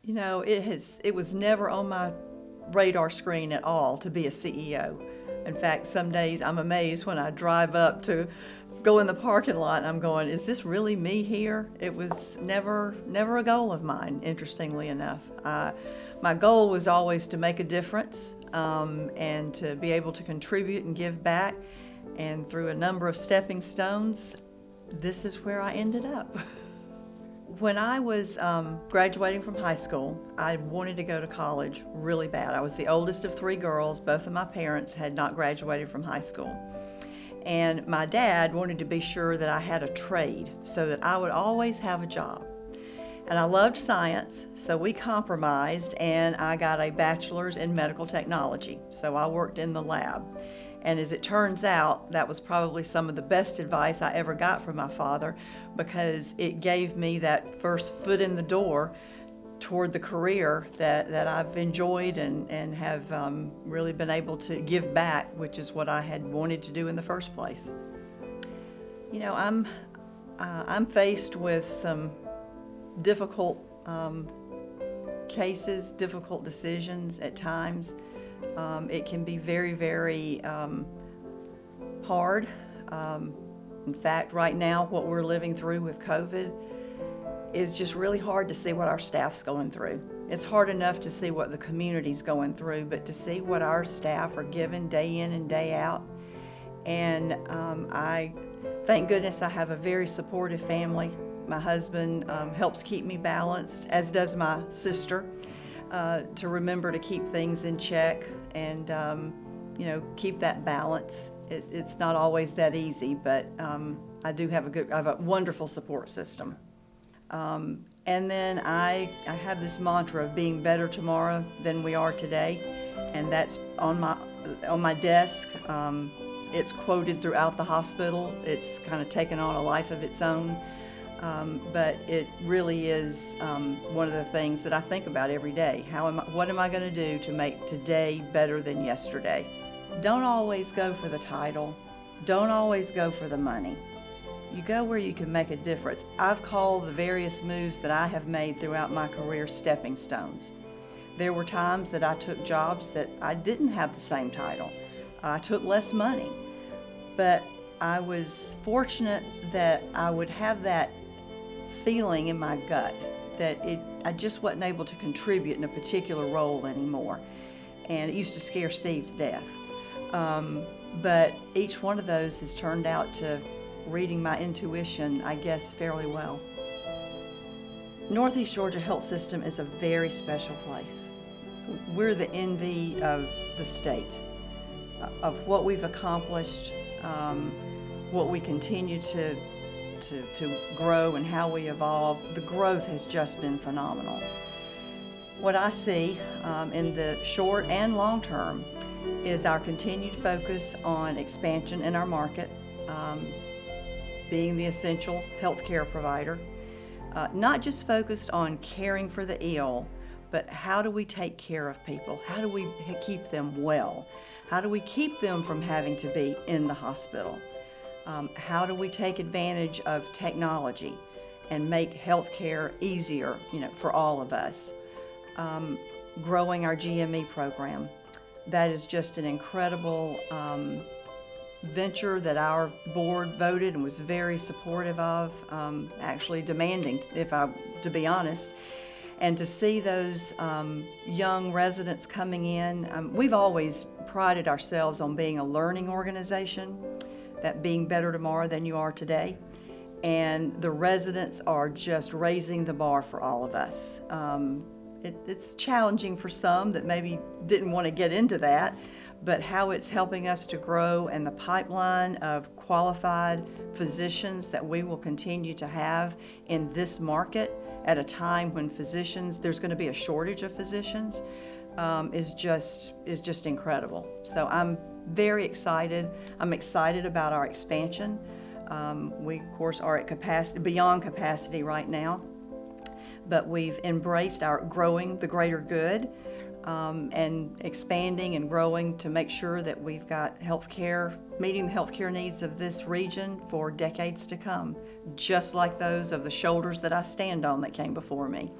It was never on my radar screen at all to be a CEO. In fact, some days I'm amazed when I drive up to go in the parking lot and I'm going, is this really me here? It was never a goal of mine, interestingly enough. My goal was always to make a difference and to be able to contribute and give back. And through a number of stepping stones, this is where I ended up. When I was graduating from high school, I wanted to go to college really bad. I was the oldest of three girls. Both of my parents had not graduated from high school. And my dad wanted to be sure that I had a trade so that I would always have a job. And I loved science, so we compromised and I got a bachelor's in medical technology. So I worked in the lab. And as it turns out, that was probably some of the best advice I ever got from my father, because it gave me that first foot in the door toward the career that I've enjoyed and have really been able to give back, which is what I had wanted to do in the first place. I'm faced with some difficult cases, difficult decisions at times. It can be very, very hard. In fact, right now, what we're living through with COVID is just really hard to see what our staff's going through. It's hard enough to see what the community's going through, but to see what our staff are given day in and day out. And I thank goodness I have a very supportive family. My husband helps keep me balanced, as does my sister, to remember to keep things in check and keep that balance. It's not always that easy, but I have a wonderful support system. And then I have this mantra of being better tomorrow than we are today, and that's on my desk. It's quoted throughout the hospital. It's kind of taken on a life of its own. But it really is one of the things that I think about every day. What am I going to do to make today better than yesterday? Don't always go for the title. Don't always go for the money. You go where you can make a difference. I've called the various moves that I have made throughout my career stepping stones. There were times that I took jobs that I didn't have the same title. I took less money, but I was fortunate that I would have that feeling in my gut that I just wasn't able to contribute in a particular role anymore. And it used to scare Steve to death. But each one of those has turned out to reading my intuition, I guess, fairly well. Northeast Georgia Health System is a very special place. We're the envy of the state, of what we've accomplished, what we continue to grow and how we evolve. The growth has just been phenomenal. What I see in the short and long term is our continued focus on expansion in our market, being the essential healthcare provider, not just focused on caring for the ill, but how do we take care of people? How do we keep them well? How do we keep them from having to be in the hospital? How do we take advantage of technology and make healthcare easier, for all of us? Growing our GME program. That is just an incredible venture that our board voted and was very supportive of, actually demanding, to be honest. And to see those young residents coming in, we've always prided ourselves on being a learning organization, that being better tomorrow than you are today. And the residents are just raising the bar for all of us. It's challenging for some that maybe didn't want to get into that, but how it's helping us to grow and the pipeline of qualified physicians that we will continue to have in this market at a time when there's going to be a shortage of physicians, is just incredible. So I'm very excited. I'm excited about our expansion. We, of course, are at capacity, beyond capacity right now, but we've embraced our growing the greater good and expanding and growing to make sure that we've got healthcare, meeting the healthcare needs of this region for decades to come, just like those of the shoulders that I stand on that came before me.